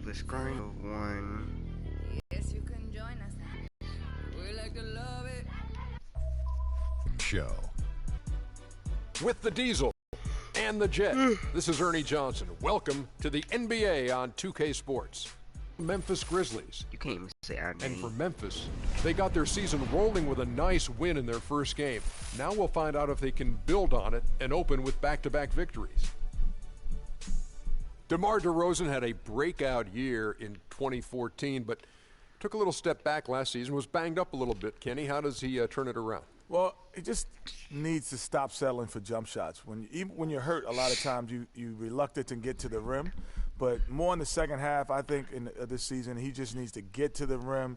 Let's grind one. Yes, you can join us. We like to love it. Show. With the Diesel and the Jet, this is Ernie Johnson. Welcome to the NBA on 2K Sports. Memphis Grizzlies. You can't even say our name. And for Memphis, they got their season rolling with a nice win in their first game. Now we'll find out if they can build on it and open with back-to-back victories. DeMar DeRozan had a breakout year in 2014, but took a little step back last season, was banged up a little bit. Kenny, how does he turn it around? Well, he just needs to stop settling for jump shots. Even when you're hurt, a lot of times you're reluctant to get to the rim. But more in the second half, I think, in this season, he just needs to get to the rim,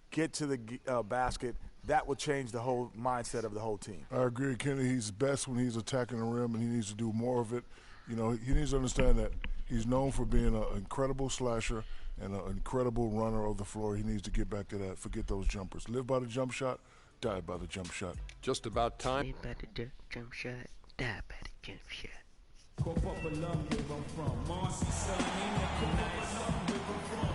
get to the basket. That will change the whole mindset of the whole team. I agree, Kenny. He's best when he's attacking the rim, and he needs to do more of it. You know, he needs to understand that he's known for being an incredible slasher and an incredible runner of the floor. He needs to get back to that. Forget those jumpers. Live by the jump shot, die by the jump shot. Just about time. Live by the jump shot, die by the jump shot.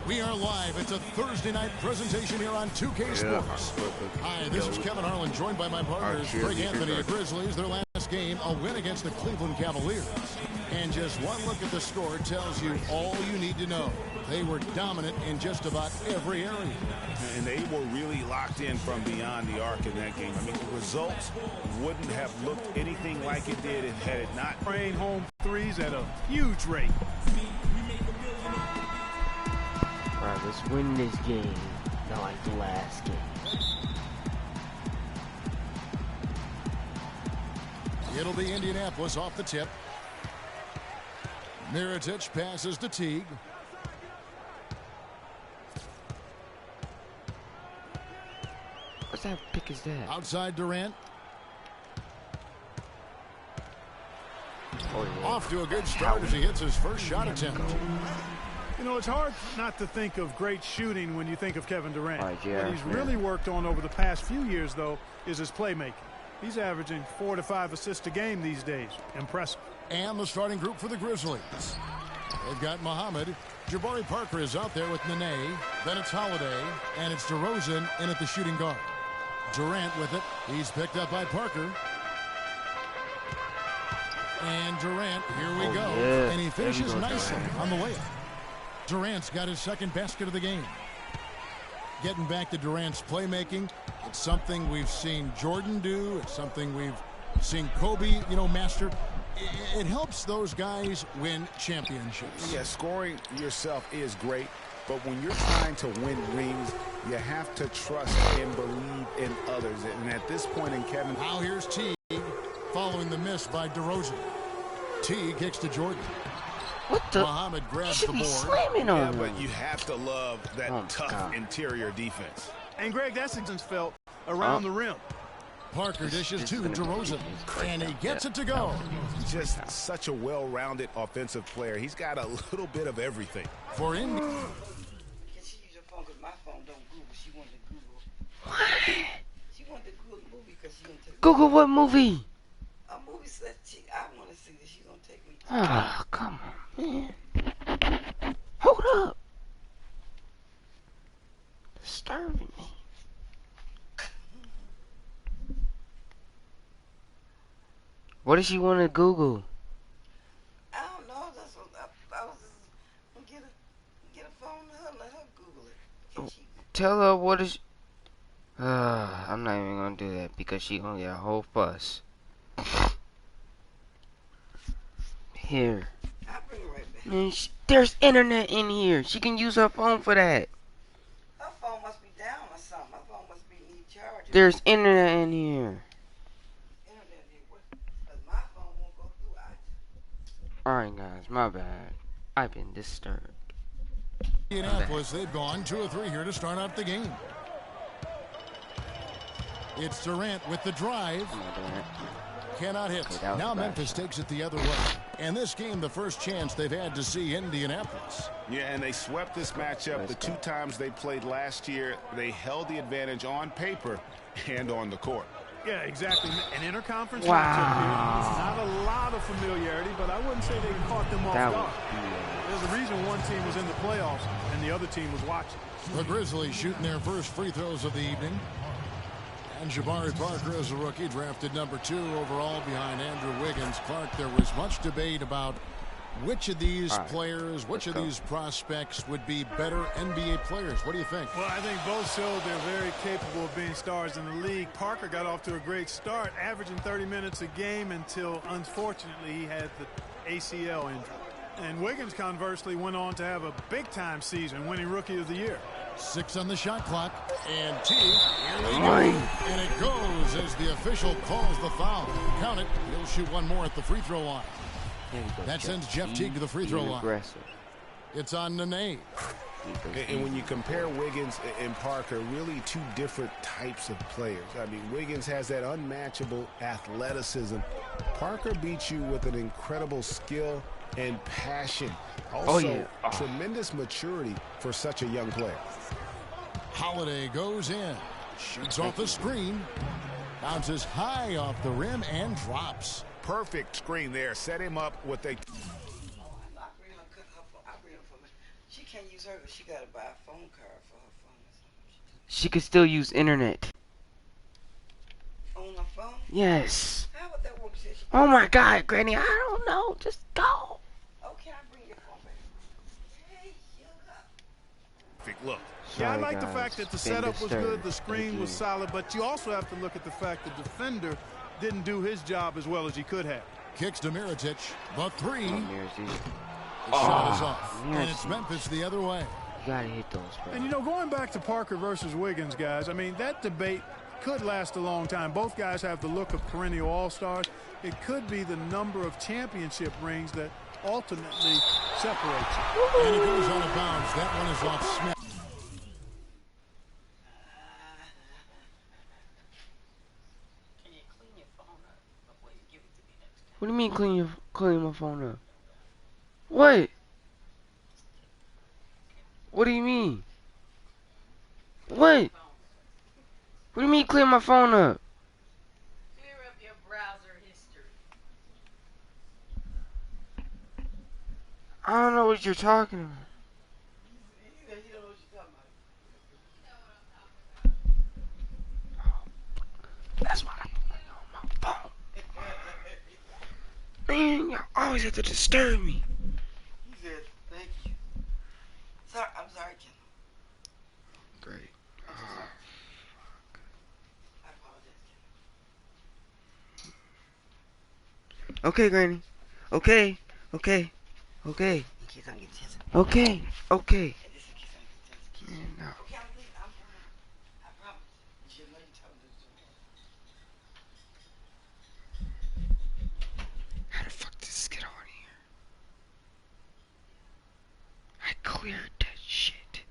We are live. It's a Thursday night presentation here on 2K Sports. Hi, this is Kevin Harlan, joined by my partners, Greg Anthony of Grizzlies. Their last game, a win against the Cleveland Cavaliers. And just one look at the score tells you all you need to know. They were dominant in just about every area. And they were really locked in from beyond the arc in that game. I mean, the results wouldn't have looked anything like it did had it not. Spraying home threes at a huge rate. All right, let's win this game, not like the last game. It'll be Indianapolis off the tip. Mirotic passes to Teague. What type of pick is that? Outside Durant. Oh, yeah. Off to a good start as he hits his first shot attempt. You know, it's hard not to think of great shooting when you think of Kevin Durant. Right, yeah, what he's really worked on over the past few years, though, is his playmaking. He's averaging 4 to 5 assists a game these days. Impressive. And the starting group for the Grizzlies. They've got Muhammad. Jabari Parker is out there with Nene. Then it's Holiday. And it's DeRozan in at the shooting guard. Durant with it. He's picked up by Parker. And Durant, here we go. Yeah. And he finishes nicely on the layup. Durant's got his second basket of the game. Getting back to Durant's playmaking, it's something we've seen Jordan do. It's something we've seen Kobe, master. It helps those guys win championships. Yeah, scoring yourself is great, but when you're trying to win rings, you have to trust and believe in others. And at this point in Kevin... Now here's Teague following the miss by DeRozan. Teague kicks to Jordan. What the? Muhammad grabs the board. Slamming on him. But you have to love that tough interior defense. And, Greg, that's felt around the rim. Parker dishes to DeRozan, and he gets it to go. Just such a well-rounded offensive player. He's got a little bit of everything. For Indy. Can she use her phone? Because my phone don't Google. She wanted to Google. What? She wanted to Google the movie because she going to take Google what movie? a movie that I want to see that she's going to take me to. Oh, come on, man. Hold up. Disturbing me. What does she want to Google? I don't know. That's what I was just going to get a phone to her and let her Google it. Tell her what is... I'm not even going to do that because she going to get a whole fuss. Here. I'll bring her right back. Man, there's internet in here. She can use her phone for that. Her phone must be down or something. Her phone must be need charging. There's internet in here. Alright guys, my bad. I've been disturbed. Indianapolis, they've gone 2 of 3 here to start out the game. It's Durant with the drive. Cannot hit. Okay, now Memphis takes it the other way. And this game, the first chance they've had to see Indianapolis. Yeah, and they swept this matchup the 2 times they played last year. They held the advantage on paper and on the court. Yeah, exactly. An interconference wow. matchup here. Not a lot of familiarity, but I wouldn't say they caught them off guard. There's a reason one team was in the playoffs and the other team was watching. The Grizzlies shooting their first free throws of the evening. And Jabari Parker is a rookie, drafted number 2 overall behind Andrew Wiggins. Clark, there was much debate about which of these players, which of these prospects would be better NBA players. What do you think? Well, I think both showed they're very capable of being stars in the league. Parker got off to a great start, averaging 30 minutes a game until, unfortunately, he had the ACL injury. And Wiggins, conversely, went on to have a big-time season, winning Rookie of the Year. 6 on the shot clock, and Teague, here they go. And it goes as the official calls the foul. Count it. He'll shoot one more at the free throw line. That sends Jeff Teague to the free throw line. It's on Nene. And when you compare Wiggins and Parker, really 2 different types of players. I mean, Wiggins has that unmatchable athleticism. Parker beats you with an incredible skill and passion. Also, tremendous maturity for such a young player. Holiday goes in, shoots off the screen, bounces high off the rim and drops. Perfect screen there. Set him up with a... She can't use her because she got to buy a phone card for her phone. She could still use internet. On her phone? Yes. How would that work? Oh my God, Granny, I don't know. Just go. Okay, I'll bring your phone back. Hey, sugar. Look. Yeah, I like the fact that the setup was good, the screen was solid, but you also have to look at the fact the defender didn't do his job as well as he could have. Kicks to Mirotic, but 3. The shot is off, and it's Memphis the other way. You gotta hit those, bro. And, you know, going back to Parker versus Wiggins, guys, I mean, that debate could last a long time. Both guys have the look of perennial all-stars. It could be the number of championship rings that ultimately separates you. And it goes out of bounds. That one is off Smith. What do you mean clean my phone up? What? What do you mean? What? What do you mean clean my phone up? Clear up your browser history. I don't know what you're talking about. That's why I put it on my phone. Man, y'all always have to disturb me. He said, thank you. Sorry, I'm sorry, Ken. Great. I apologize, Ken. Okay, Granny. Okay. Okay. Okay. In case I get tested. Okay. Okay. Just in case I get tested. Man, no. Okay, I'm leaving. I'm fine. I promise. You know you told me to do it. How the fuck did this get on here? I cleared that shit.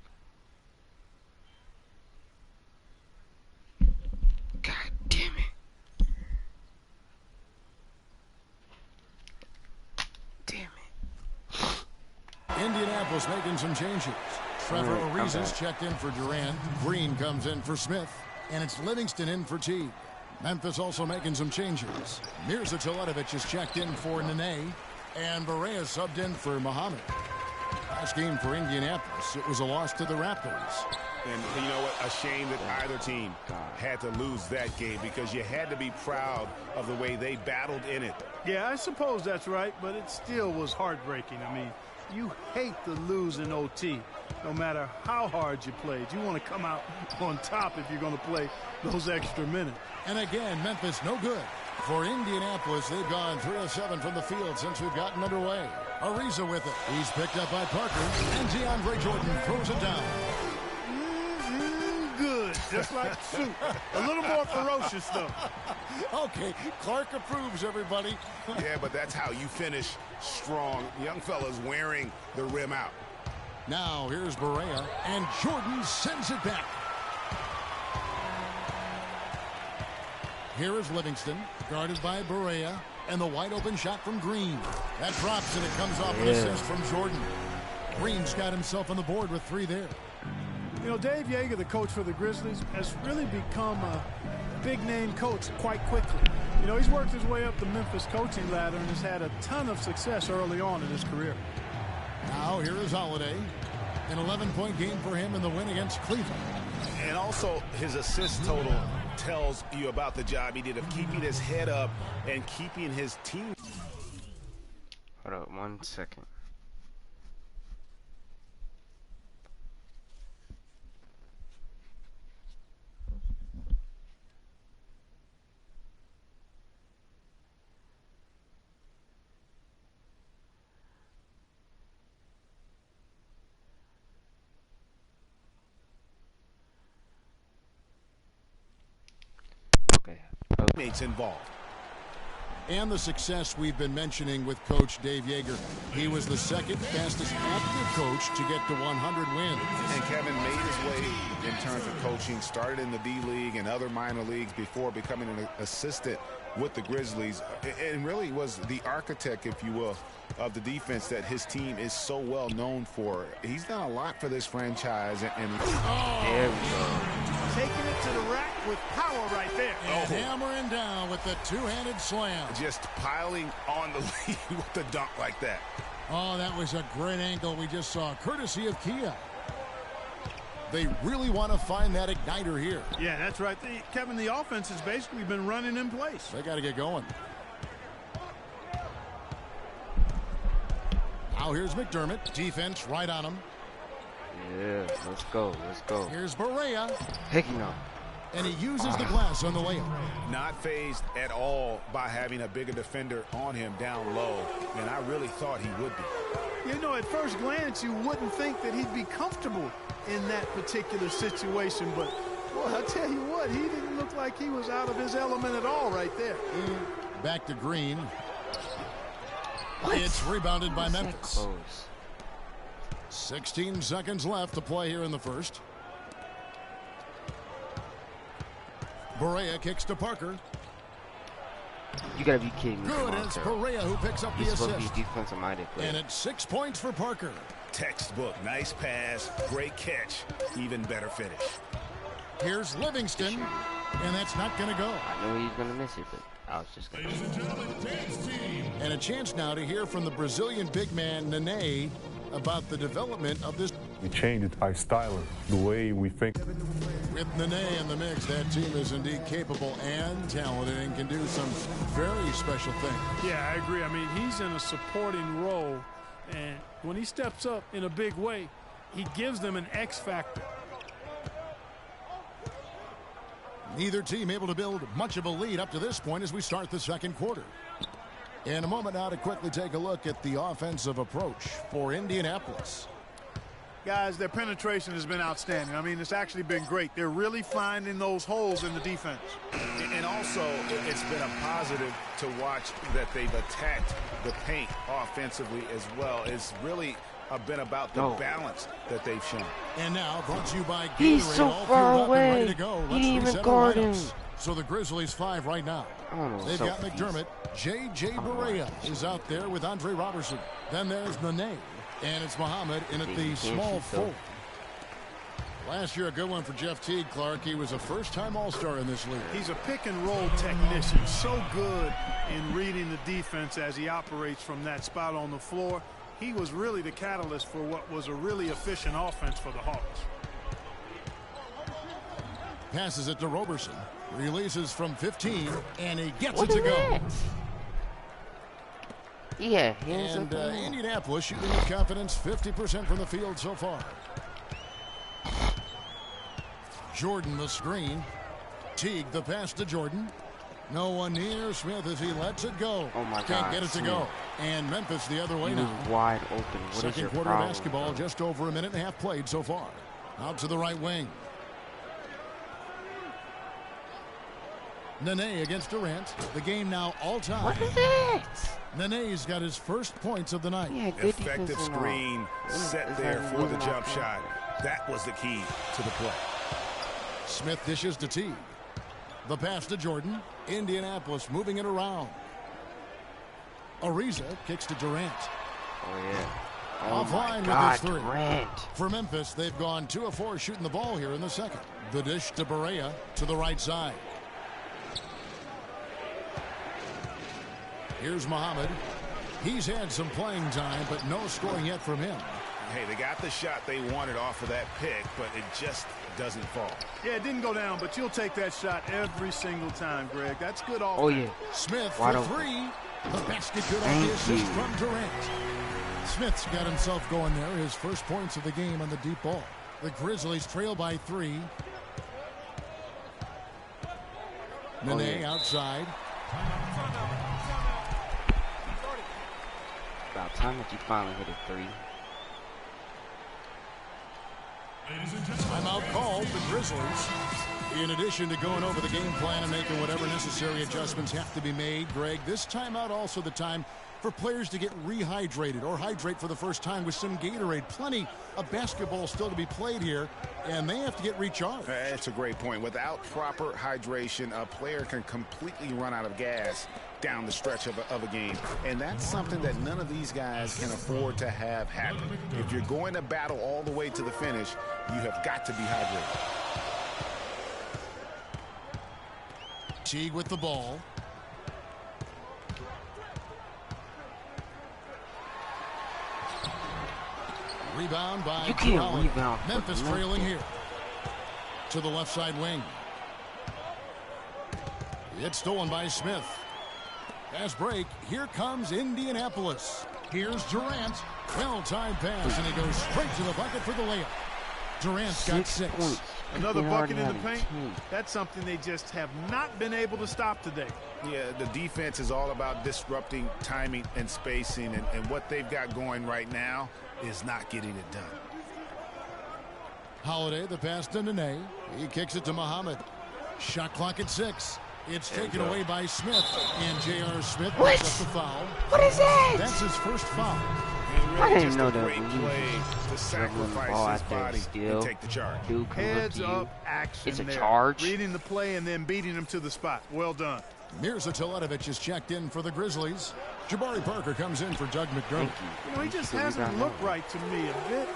God damn it. Damn it. Indianapolis making some changes. Trevor Ariza's checked in for Durant. Green comes in for Smith. And it's Livingston in for Teague. Memphis also making some changes. Mirza Teletovic is checked in for Nene. And Barea subbed in for Muhammad. Last game for Indianapolis, it was a loss to the Raptors. And you know what? A shame that either team had to lose that game because you had to be proud of the way they battled in it. Yeah, I suppose that's right, but it still was heartbreaking. I mean, you hate to lose in OT, no matter how hard you played. You want to come out on top if you're going to play those extra minutes. And again, Memphis no good. For Indianapolis, they've gone 3 of 7 from the field since we've gotten underway. Ariza with it. He's picked up by Parker, and DeAndre Jordan throws it down. Good, just like soup. A little more ferocious, though. Okay, Clark approves, everybody. Yeah, but that's how you finish strong. Young fella's wearing the rim out. Now, here's Barea, and Jordan sends it back. Here is Livingston, guarded by Barea, and the wide-open shot from Green. That drops, and it comes off an assist from Jordan. Green's got himself on the board with 3 there. You know, Dave Yeager, the coach for the Grizzlies, has really become a big-name coach quite quickly. You know, he's worked his way up the Memphis coaching ladder and has had a ton of success early on in his career. Now here is Holiday. An 11-point game for him in the win against Cleveland. And also his assist total tells you about the job he did of keeping his head up and keeping his team. Hold up 1 second. Teammates involved. And the success we've been mentioning with Coach Dave Yeager. He was the second fastest active coach to get to 100 wins. And Kevin made his way in terms of coaching, started in the D-League and other minor leagues before becoming an assistant with the Grizzlies, and really was the architect, if you will, of the defense that his team is so well known for. He's done a lot for this franchise. There we go. Taking it to the rack with power right there. And hammering down with the two-handed slam. Just piling on the lead with the dunk like that. Oh, that was a great angle we just saw, courtesy of Kia. They really want to find that igniter here. Yeah, that's right. Kevin, the offense has basically been running in place. They got to get going. Now here's McDermott. Defense right on him. Yeah, let's go. Let's go. Here's Barea. Heck no. And he uses the glass on the layup. Not phased at all by having a bigger defender on him down low. And I really thought he would be. You know, at first glance, you wouldn't think that he'd be comfortable in that particular situation. But, boy, I tell you what, he didn't look like he was out of his element at all right there. Back to Green. What? It's rebounded by Memphis. Close. 16 seconds left to play here in the first. Barea kicks to Parker. You gotta be kidding me. Good, it's Barea who picks up the He's assist. supposed to be defensive-minded player. And it's 6 points for Parker. Textbook. Nice pass. Great catch. Even better finish. Here's Livingston. And that's not going to go. I knew he was gonna miss it, but I was just gonna. And a chance now to hear from the Brazilian big man, Nene, about the development of this. We changed our style, the way we think. With Nene in the mix, that team is indeed capable and talented and can do some very special things. Yeah, I agree. I mean, he's in a supporting role, and when he steps up in a big way, he gives them an X factor. Neither team able to build much of a lead up to this point as we start the second quarter. In a moment now to quickly take a look at the offensive approach for Indianapolis. Guys, their penetration has been outstanding. I mean, it's actually been great. They're really finding those holes in the defense. And also, it's been a positive to watch that they've attacked the paint offensively as well. It's really been about the balance that they've shown. And now brought to you by Gatorade. He's so all far fueled up and away. ready to go. He Let's didn't even reset our guard him. lineups. So the Grizzlies 5 right now. They've so got McDermott. J.J. Barea is out there with Andre Robertson. Then there's Nene. And it's Muhammad in at the small forward. Last year, a good one for Jeff Teague, Clark. He was a first-time All-Star in this league. He's a pick-and-roll technician. So good in reading the defense as he operates from that spot on the floor. He was really the catalyst for what was a really efficient offense for the Hawks. Passes it to Roberson. Releases from 15, and he gets it to go. Yeah, and Indianapolis shooting with confidence, 50% from the field so far. Jordan the screen. Teague the pass to Jordan. No one near Smith as he lets it go. Oh my God. Can't get it to go. And Memphis the other way now. Wide open. What Second is your quarter problem, basketball, just over a minute and a half played so far. Out to the right wing. Nene against Durant. The game now all time. What is it? Nene's got his first points of the night. Yeah, good Effective screen set there for the jump shot. That was the key to the play. Smith dishes to Teague. The pass to Jordan. Indianapolis moving it around. Ariza kicks to Durant. Oh, yeah. Oh Offline my with his three. Durant. For Memphis, they've gone 2 of 4 shooting the ball here in the second. The dish to Barea to the right side. Here's Muhammad. He's had some playing time, but no scoring yet from him. Hey, they got the shot they wanted off of that pick, but it just doesn't fall. Yeah, it didn't go down, but you'll take that shot every single time, Greg. That's good offense. Oh, yeah. Smith Wide for open. three. The basket good on the assist from Durant. Smith's got himself going there. His first points of the game on the deep ball. The Grizzlies trail by 3. Nene outside. About time that you finally hit a 3. Timeout called the Grizzlies. In addition to going over the game plan and making whatever necessary adjustments have to be made, Greg, this timeout also the time for players to get rehydrated or hydrate for the first time with some Gatorade. Plenty of basketball still to be played here, and they have to get recharged. That's a great point. Without proper hydration, a player can completely run out of gas down the stretch of a game. And that's something that none of these guys can afford to have happen. If you're going to battle all the way to the finish, you have got to be hydrated. Teague with the ball. Rebound by You can't Holiday. rebound. Memphis trailing here. To the left side wing. It's stolen by Smith. Fast break. Here comes Indianapolis. Here's Durant. Well-timed pass, and he goes straight to the bucket for the layup. Durant's got 6 points. Another They bucket already in the had paint. 10. That's something they just have not been able to stop today. Yeah, the defense is all about disrupting timing and spacing, and what they've got going right now is not getting it done. Holiday, the pass to Nene. He kicks it to Muhammad. Shot clock at 6. It's taken away by Smith, and J.R. Smith picks up the foul. What is that? That's his first foul. And really I didn't just know a that great when you play to dribbling the ball sacrifice his out there body still. and take the charge. Dude comes up Heads to you. up action It's a there. charge. Reading the play and then beating him to the spot. Well done. Mirza Teletovic is checked in for the Grizzlies. Jabari Parker comes in for Doug McDermott. Thank you. You know, he just Good hasn't rebound looked now. right to me. A bit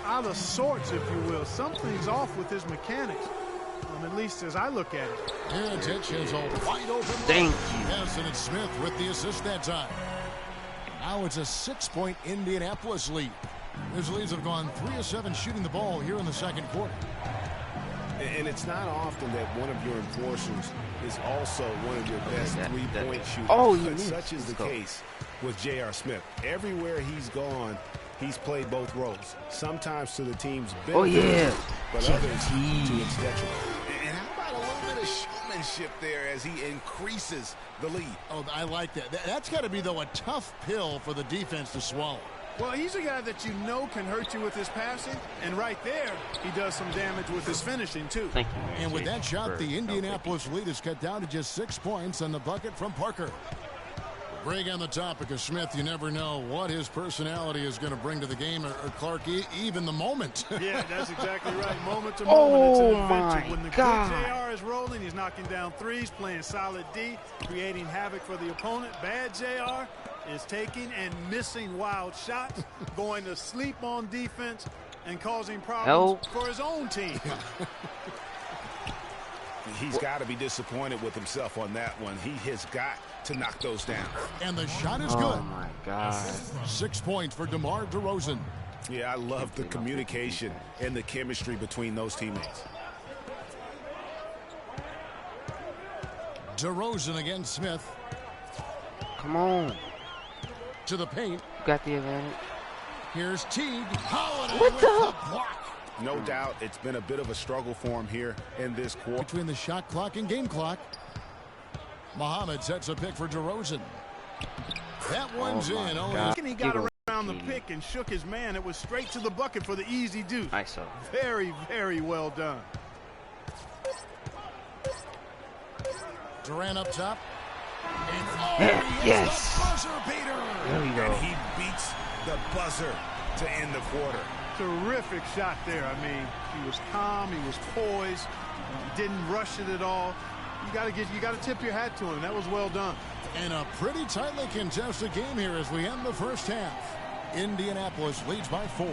out of sorts, if you will. Something's off with his mechanics, at least as I look at it. Heritage is a wide open Thank look. you. Yes, and it's Smith with the assist that time. Now it's a 6-point Indianapolis lead. Grizzlies have gone 3 of 7 shooting the ball here in the second quarter. And it's not often that one of your enforcers is also one of your best three-point shooters. Oh, you but missed. such is the Let's go. case with J.R. Smith. Everywhere he's gone, he's played both roles. Sometimes to the team's benefit, Oh, yeah. but others GT. to its detriment. And how about a little bit of showmanship there as he increases the lead? Oh, I like that. That's got to be, though, a tough pill for the defense to swallow. Well, he's a guy that you know can hurt you with his passing, and right there, he does some damage with his finishing, too. Thank you, man. And with that Jason, shot, for the helping. Indianapolis lead is cut down to just 6 points on the bucket from Parker. Greg, on the topic of Smith, you never know what his personality is going to bring to the game, or Clark, even the moment. Yeah, that's exactly right. Moment to moment, it's an Oh, adventure. my When the God. good JR is rolling, he's knocking down threes, playing solid D, creating havoc for the opponent. Bad JR is taking and missing wild shots, going to sleep on defense, and causing problems for his own team. He's got to be disappointed with himself on that one. He has got to knock those down. And the shot is Oh, good. my God. 6 points for DeMar DeRozan. Yeah, I love the communication and the chemistry between those teammates. DeRozan against Smith. Come on. To the paint. You got the advantage. Here's Teague. Holiday What with the? block. No doubt it's been a bit of a struggle for him here in this quarter. Between the shot clock and game clock. Muhammad sets a pick for DeRozan. That one's my in. God. And he got Giggle. around the pick and shook his man. It was straight to the bucket for the easy deuce. Nice. So. Very, very well done. Durant up top. And Yes. the buzzer beater. There we go. And he beats the buzzer to end the quarter. Terrific shot there. I mean, he was calm, he was poised, he didn't rush it at all. You got to tip your hat to him. That was well done. And a pretty tightly contested game here as we end the first half. Indianapolis leads by 4.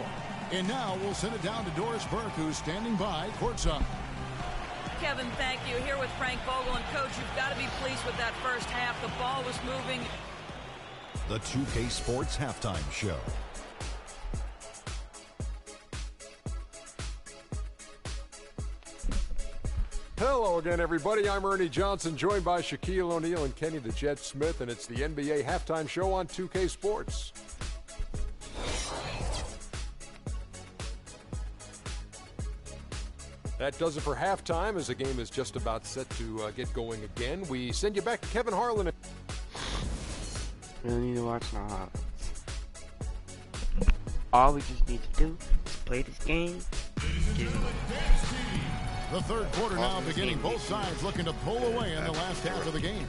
And now we'll send it down to Doris Burke, who's standing by courtside. Kevin, thank you. Here with Frank Vogel. And, Coach, you've got to be pleased with that first half. The ball was moving. the 2K Sports Halftime Show. Hello again, everybody. I'm Ernie Johnson, joined by Shaquille O'Neal and Kenny the Jet Smith, and it's the NBA Halftime Show on 2K Sports. That does it for halftime, as the game is just about set to get going again. We send you back to Kevin Harlan. We don't need to watch no highlights. All we just need to do is play this game. The third quarter now beginning. Both sides looking to pull away in the last half of the game.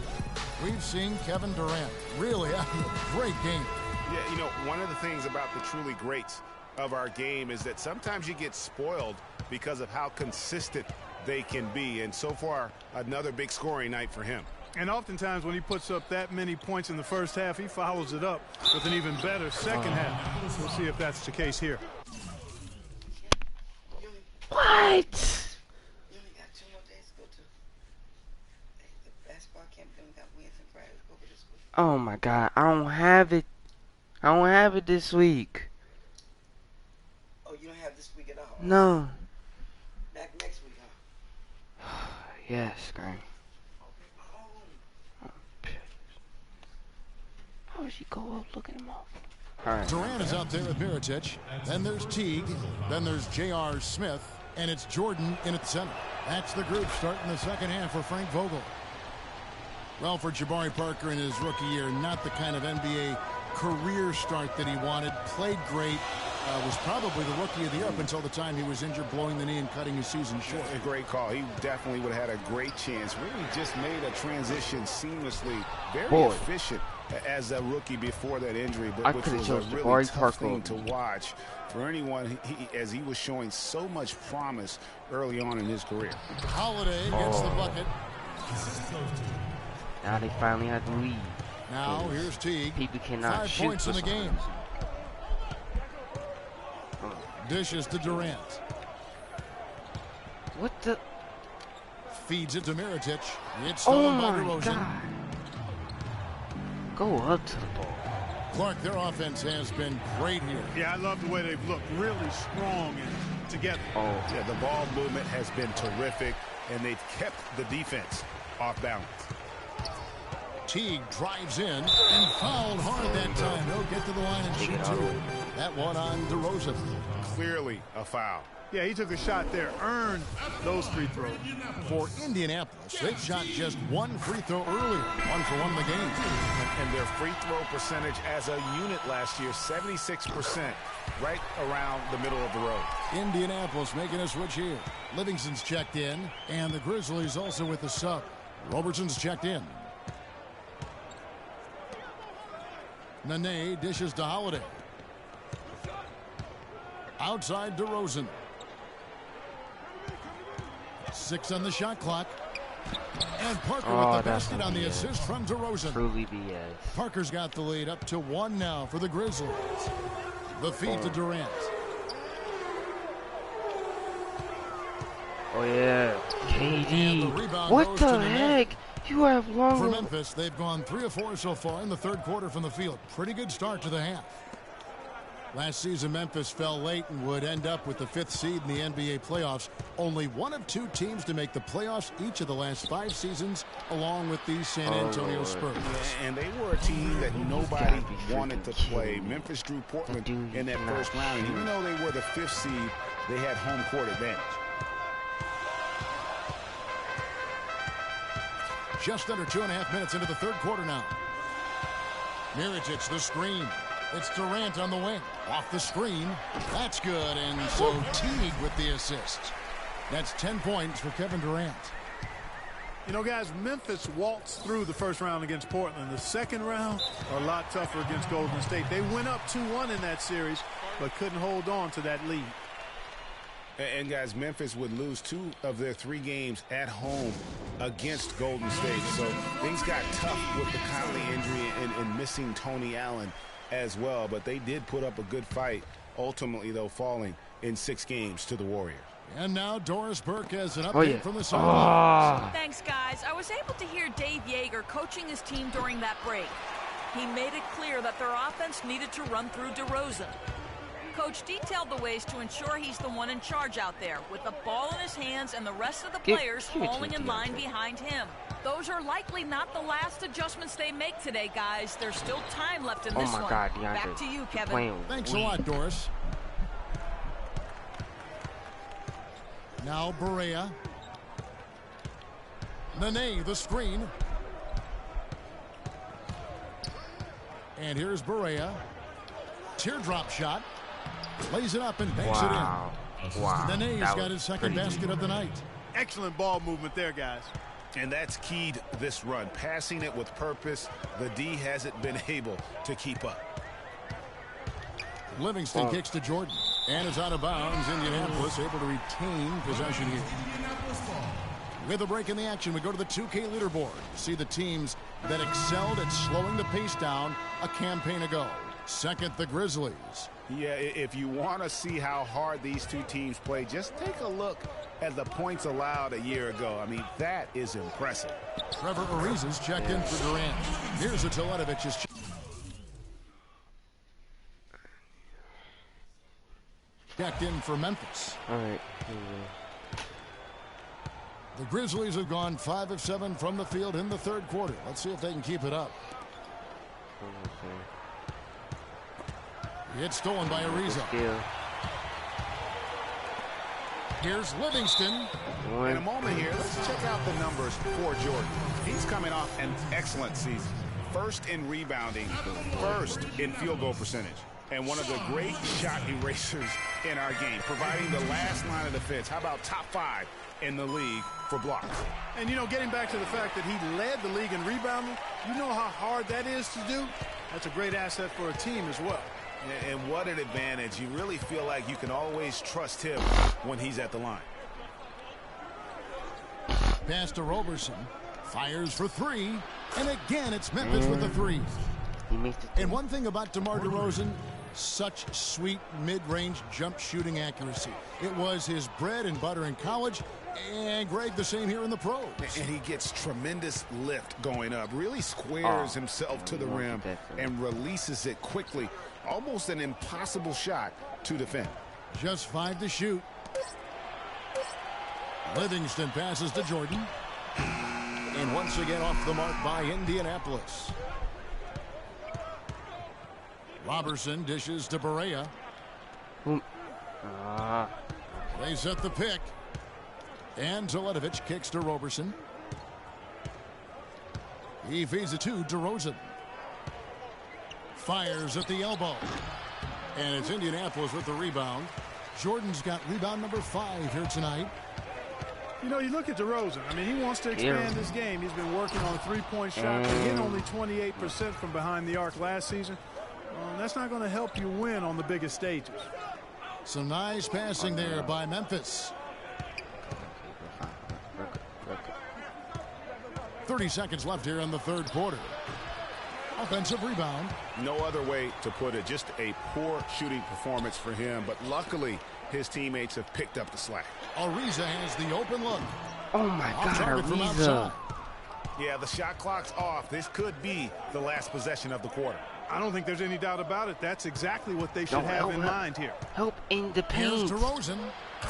We've seen Kevin Durant really having a great game. Yeah, you know, one of the things about the truly greats of our game is that sometimes you get spoiled because of how consistent they can be. And so far, another big scoring night for him. And oftentimes when he puts up that many points in the first half, he follows it up with an even better second half. We'll see if that's the case here. What? Oh my God, I don't have it. I don't have it this week. Oh, you don't have this week at all? No. Back next week, huh? Yes, Graham. How would she go up? Look at him off. Right. Durant is out there with Mirotic. Then there's Teague. Then there's J.R. Smith. And it's Jordan in at the center. That's the group starting the second half for Frank Vogel. Well, for Jabari Parker in his rookie year, not the kind of NBA career start that he wanted. Played great. Was probably the rookie of the year up until the time he was injured, blowing the knee and cutting his season short. A great call. He definitely would have had a great chance. Really just made a transition seamlessly. Very efficient as a rookie before that injury, but which was a really tough thing to watch for anyone, as he was showing so much promise early on in his career. Holiday gets the bucket. Now they finally have the lead. Now here's Teague. People cannot 5 shoot points in the game. Dishes to Durant. What the? Feeds it to Mirotic. It's stolen by DeRozan. God. Go up to the ball. Clark, their offense has been great here. Yeah, I love the way they've looked. Really strong and together. Oh, yeah, the ball movement has been terrific, and they've kept the defense off balance. Teague drives in and fouled hard that time. He'll get to the line and shoot two. That one on DeRozan. Clearly a foul. Yeah, he took a shot there, earned those free throws. For Indianapolis, they've shot just one free throw earlier, 1-for-1 in the game. And their free throw percentage as a unit last year, 76%, right around the middle of the road. Indianapolis making a switch here. Livingston's checked in, and the Grizzlies also with the sub. Robertson's checked in. Nene dishes to Holiday. Outside DeRozan. 6 on the shot clock. And Parker with the basket on the assist from DeRozan. Truly BS. Parker's got the lead up to 1 now for the Grizzlies. The feed to Durant. Oh yeah, KD. What the heck? You have long. For Memphis, they've gone 3 of 4 so far in the third quarter from the field. Pretty good start to the half. Last season, Memphis fell late and would end up with the 5th seed in the NBA playoffs. Only one of 2 teams to make the playoffs each of the last 5 seasons, along with the San Antonio Spurs. And they were a team that nobody wanted to play. Memphis drew Portland in that first round. And even though they were the 5th seed, they had home court advantage. Just under 2.5 minutes into the third quarter now. Mirotic, the screen. It's Durant on the wing. Off the screen. That's good. And so Teague with the assist. That's 10 points for Kevin Durant. You know, guys, Memphis waltzed through the first round against Portland. The second round, a lot tougher against Golden State. They went up 2-1 in that series, but couldn't hold on to that lead. And guys, Memphis would lose 2 of their 3 games at home against Golden State. So things got tough with the Conley injury and missing Tony Allen as well. But they did put up a good fight, ultimately, though, falling in 6 games to the Warriors. And now Doris Burke has an update from the sideline. Thanks, guys. I was able to hear Dave Yeager coaching his team during that break. He made it clear that their offense needed to run through DeRozan. Coach detailed the ways to ensure he's the one in charge out there, with the ball in his hands and the rest of the players falling in line behind him. Those are likely not the last adjustments they make today, guys. There's still time left in this one. God, DeAndre. Back to you, Kevin. Thanks a lot, Doris. Now Barea. Nene, the screen. And here's Barea. Teardrop shot. Lays it up and banks it in. Wow. Nene's got his second basket of the night. Excellent ball movement there, guys. And that's keyed this run. Passing it with purpose. The D hasn't been able to keep up. Livingston kicks to Jordan. And is out of bounds. Indianapolis able to retain possession here. With a break in the action, we go to the 2K leaderboard. See the teams that excelled at slowing the pace down a campaign ago. Second, the Grizzlies. Yeah, if you want to see how hard these two teams play, just take a look at the points allowed a year ago. I mean, that is impressive. Trevor Ariza's checked in for Durant. Here's a Teletovich's checked in for Memphis. All right. The Grizzlies have gone 5 of 7 from the field in the third quarter. Let's see if they can keep it up. It's stolen by Ariza. Here's Livingston. In a moment here, let's check out the numbers for Jordan. He's coming off an excellent season. First in rebounding, first in field goal percentage, and one of the great shot erasers in our game, providing the last line of defense. How about top 5 in the league for blocks? And, you know, getting back to the fact that he led the league in rebounding, you know how hard that is to do? That's a great asset for a team as well. And what an advantage. You really feel like you can always trust him when he's at the line. Pass to Roberson. Fires for 3. And again, it's Memphis with the 3. And one thing about DeMar DeRozan, such sweet mid-range jump shooting accuracy. It was his bread and butter in college, and Greg, the same here in the pros. And he gets tremendous lift going up. Really squares himself to the rim and releases it quickly. Almost an impossible shot to defend. Just 5 to shoot. Livingston passes to Jordan. And once again off the mark by Indianapolis. Robertson dishes to Barea. They set the pick. And Teletovic kicks to Roberson. He feeds it to DeRozan. Fires at the elbow. And it's Indianapolis with the rebound. Jordan's got rebound number 5 here tonight. You know, you look at DeRozan. I mean, he wants to expand his game. He's been working on a three-point shot. He hit only 28% from behind the arc last season. That's not going to help you win on the biggest stages. Some nice passing there by Memphis. 30 seconds left here in the third quarter. Offensive rebound. No other way to put it. Just a poor shooting performance for him. But luckily, his teammates have picked up the slack. Ariza has the open look. Oh, my God, Ariza. Yeah, the shot clock's off. This could be the last possession of the quarter. I don't think there's any doubt about it. That's exactly what they should have in mind here. Help in the paint. Here's DeRozan.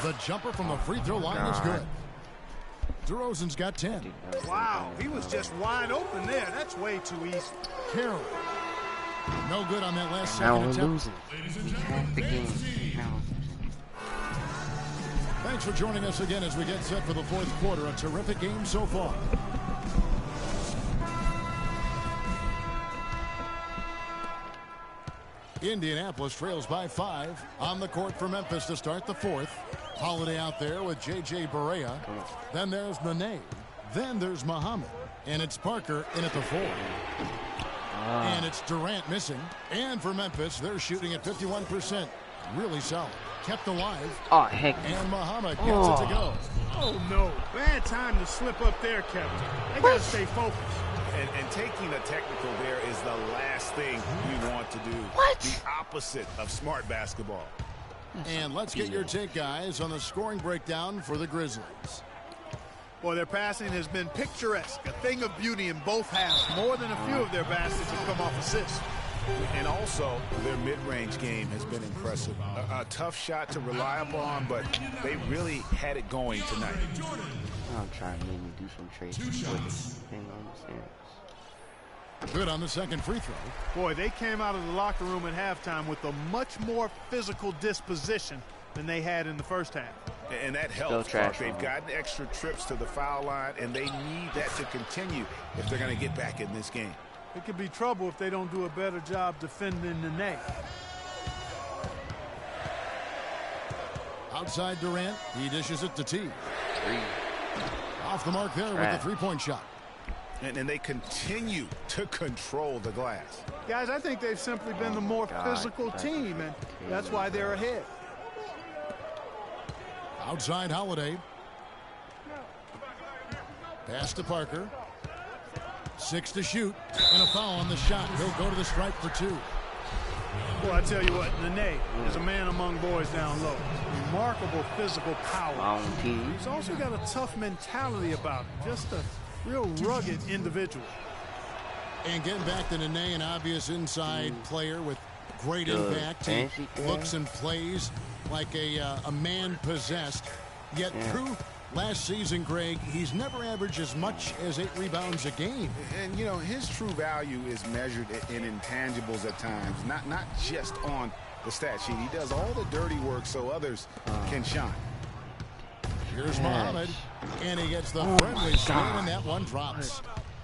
The jumper from the free throw line is good. DeRozan's got 10. Wow, he was just wide open there. That's way too easy. Carroll. No good on that last Now second we're attempt. losing. Half the game. Thanks for joining us again as we get set for the fourth quarter. A terrific game so far. Indianapolis trails by 5 on the court for Memphis to start the fourth. Holiday out there with J.J. Barea. Then there's Nene. Then there's Muhammad. And it's Parker in at the 4. And it's Durant missing. And for Memphis, they're shooting at 51%. Really solid. Kept alive. Oh, heck. And Muhammad gets it to go. Oh, no. Bad time to slip up there, Kevin. They got to stay focused. And taking a technical there is the last thing we want to do. What? The opposite of smart basketball. And let's get your take, guys, on the scoring breakdown for the Grizzlies. Boy, their passing has been picturesque, a thing of beauty in both halves. More than a few of their baskets have come off assists. And also, their mid-range game has been impressive. A tough shot to rely upon, but they really had it going tonight. I'm trying to make me do some trades. Good on the second free throw. Boy, they came out of the locker room at halftime with a much more physical disposition than they had in the first half. And that helps. They've gotten extra trips to the foul line, and they need that to continue if they're going to get back in this game. It could be trouble if they don't do a better job defending the net. Outside Durant, he dishes it to T. Off the mark there with the three-point shot. And they continue to control the glass. Guys, I think they've simply been the more physical team, and that's why they're ahead. Outside Holiday. Pass to Parker. 6 to shoot, and a foul on the shot. He'll go to the stripe for 2. Well, I tell you what, Nene is a man among boys down low. Remarkable physical power. He's also got a tough mentality about him. Just a real rugged individual. And getting back to Nene, an obvious inside player with great impact. He looks and plays like a man possessed. Yet through last season, Greg, he's never averaged as much as 8 rebounds a game. And, you know, his true value is measured in intangibles at times, not just on the stat sheet. He does all the dirty work so others can shine. Here's Muhammad, and he gets the friendly swing, and that one drops.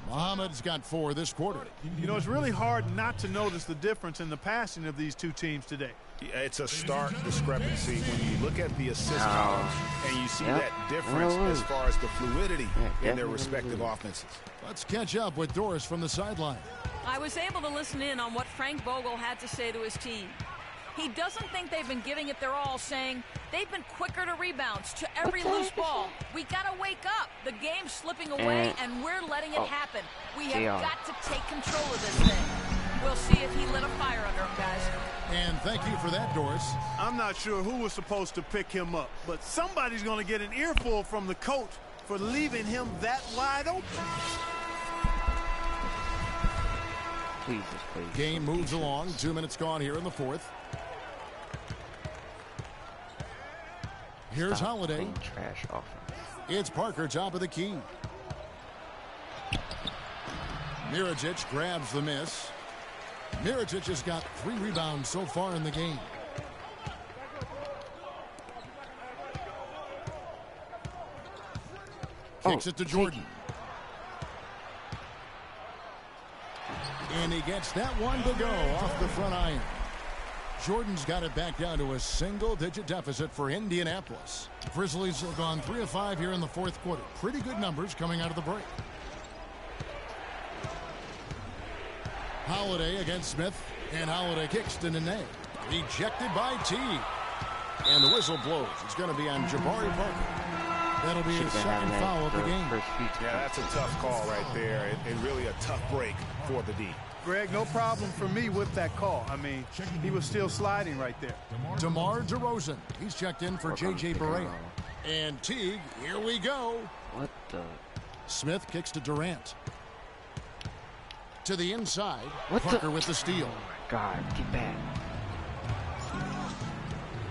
Muhammad's got 4 this quarter. You know, it's really hard not to notice the difference in the passing of these two teams today. It's a stark discrepancy when you look at the assist columns and you see that difference as far as the fluidity in their respective offenses. Let's catch up with Doris from the sideline. I was able to listen in on what Frank Vogel had to say to his team. He doesn't think they've been giving it their all, saying they've been quicker to rebounds, to every loose ball. We got to wake up. The game's slipping away, and we're letting it happen. We have got to take control of this thing. We'll see if he lit a fire under him, guys. And thank you for that, Doris. I'm not sure who was supposed to pick him up, but somebody's going to get an earful from the coach for leaving him that wide open. Please. Game moves along. 2 minutes gone here in the fourth. Here's Holiday. Trash offense. It's Parker, top of the key. Mirotic grabs the miss. Mirotic has got 3 rebounds so far in the game. Kicks it to Jordan. And he gets that one to go off the front iron. Jordan's got it back down to a single-digit deficit for Indianapolis. Grizzlies have gone 3 of 5 here in the fourth quarter. Pretty good numbers coming out of the break. Holiday against Smith, and Holiday kicks to Nene. Rejected by T. And the whistle blows. It's going to be on Jabari Parker. That'll be his second foul of the game. Yeah, that's a tough call right there, and really a tough break for the D. Greg, no problem for me with that call. I mean, he was still sliding right there. DeMar DeRozan. He's checked in for J.J. Barea. And Teague, here we go. What the? Smith kicks to Durant. To the inside. What Parker with the steal. Oh my God, get back.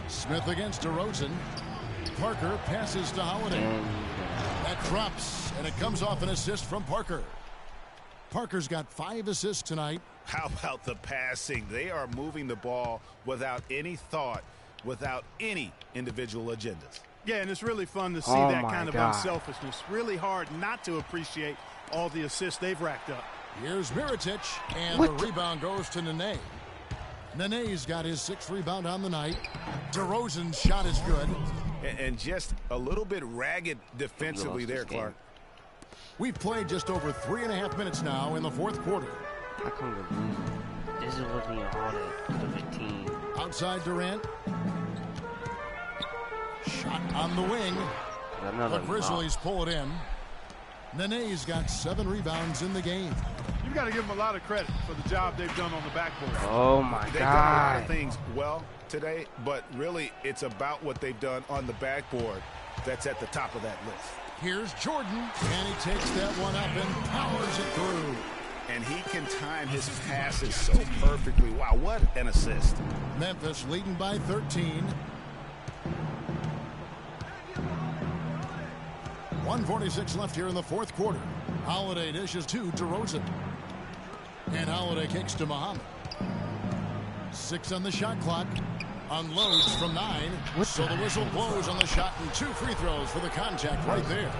Smith against DeRozan. Parker passes to Holiday. That drops, and it comes off an assist from Parker. Parker's got 5 assists tonight. How about the passing? They are moving the ball without any thought, without any individual agendas. Yeah, and it's really fun to see that kind of unselfishness. Really hard not to appreciate all the assists they've racked up. Here's Mirotic, and the rebound goes to Nene. Nene's got his 6th rebound on the night. DeRozan's shot is good. And just a little bit ragged defensively there, Clark. We've played just over 3.5 minutes now in the fourth quarter. How come we're losing? This is looking at all the 15. Outside Durant. Shot on the wing. The Grizzlies pull it in. Nene's got 7 rebounds in the game. You've got to give them a lot of credit for the job they've done on the backboard. Oh, my God. They've done a lot of things well today, but really it's about what they've done on the backboard that's at the top of that list. Here's Jordan, and he takes that one up and powers it through. And he can time his passes so perfectly. Wow, what an assist. Memphis leading by 13. 1:46 left here in the fourth quarter. Holiday dishes to DeRozan. And Holiday kicks to Muhammad. 6 on the shot clock. Unloads from 9. So the whistle blows on the shot and 2 free throws for the contact right there.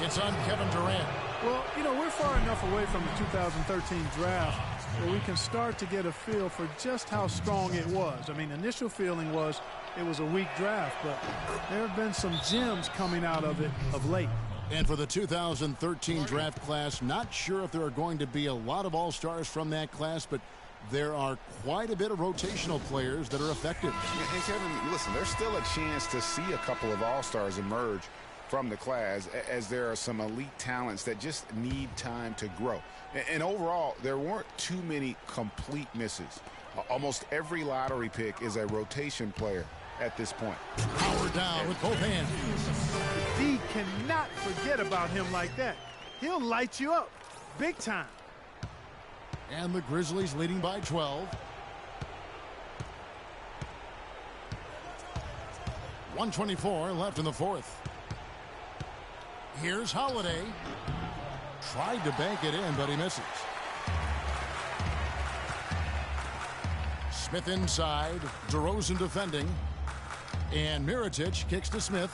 It's on Kevin Durant. Well, you know, we're far enough away from the 2013 draft where we can start to get a feel for just how strong it was. I mean, initial feeling was it was a weak draft, but there have been some gems coming out of it of late. And for the 2013 draft class, not sure if there are going to be a lot of all-stars from that class, but there are quite a bit of rotational players that are effective. And Kevin, listen, there's still a chance to see a couple of all-stars emerge from the class, as there are some elite talents that just need time to grow. And overall, there weren't too many complete misses. Almost every lottery pick is a rotation player at this point. Howard down with both hands. D cannot forget about him like that. He'll light you up big time. And the Grizzlies leading by 12. 1:24 left in the fourth. Here's Holiday. Tried to bank it in, but he misses. Smith inside. DeRozan defending. And Mirotic kicks to Smith.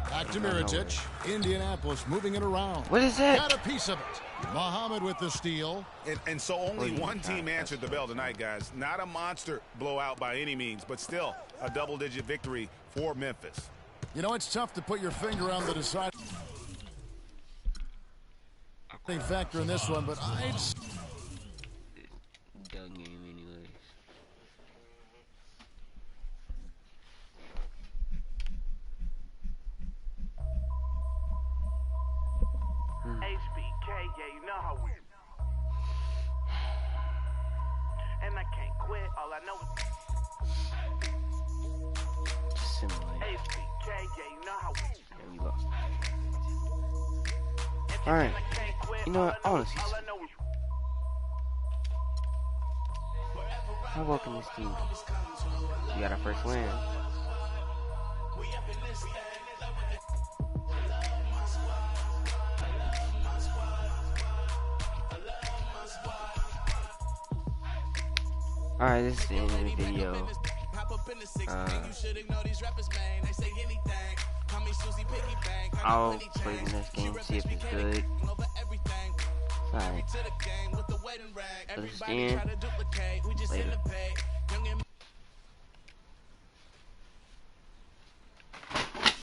Back to Mirotic. Indianapolis moving it around. What is that? Got a piece of it. Muhammad with the steal. And so only one team answered the bell tonight, guys. Not a monster blowout by any means, but still a double-digit victory for Memphis. You know, it's tough to put your finger on the deciding factor in this one, but I'd... Done game anyways. HBK, yeah, you know how we... And I can't quit, all I know is... Simulate. HBK, yeah, you know how we... There we go. Alright. You know what? I want to see some. How welcome this team? We got our first win. Alright, this is the end of the video. I'll play the next game, see if it's good. Alright. So this is the end. Later.